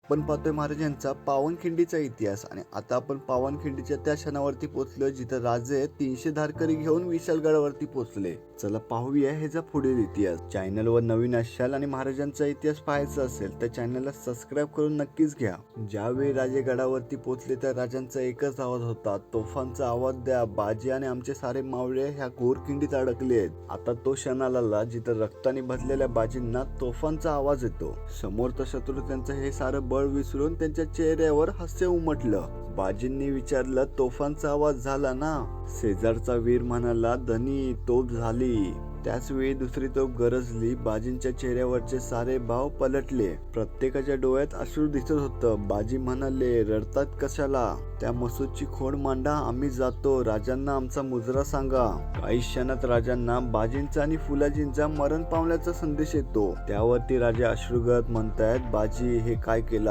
आपण पाहतोय महाराजांचा पावनखिंडीचा इतिहास. आणि आता आपण पावनखिंडीच्या त्या क्षणावरती पोहोचलोय जिथं राजे 300 धारकरी घेऊन विशालगडावरती पोहोचले. चला पाहूया ह्याचा पुढील इतिहास. चॅनलवर नवीन असाल आणि महाराजांचा इतिहास पाहायचा असेल तर चॅनलला सबस्क्राईब करून नक्कीच घ्या. ज्यावेळी राजे गडावरती पोहोचले त्या राजांचा एकच आवाज होता, तोफांचा आवाज द्या, बाजी आणि आमचे सारे मावळे ह्या घोर खिंडीत अडकले आहेत. आता तो क्षण आला जिथं रक्ताने भरलेल्या बाजींना तोफांचा आवाज येतो. समोरचा शत्रू त्यांचं हे सारं बळ विसरून त्यांच्या चेहऱ्यावर हास्य उमटलं. बाजींनी विचारलं, तोफांचा आवाज झाला ना? शेजारचा वीर म्हणाला, धनी तोफ झाली. त्याच वेळी दुसरी तोफ गरजली. बाजींच्या चेहऱ्यावरचे सारे भाव पलटले. प्रत्येकाच्या डोळ्यात अश्रू दिसत होतं. बाजी म्हणाले, रडतात कशाला? त्या मसूदची खोड मांडा, आम्ही जातो. राजांना आमचा मुजरा सांगा. काही क्षणात राजांना बाजींचा आणि फुलाजींचा मरण पावल्याचा संदेश येतो. त्यावरती राजे अश्रुगत म्हणतायत, बाजी हे काय केलं?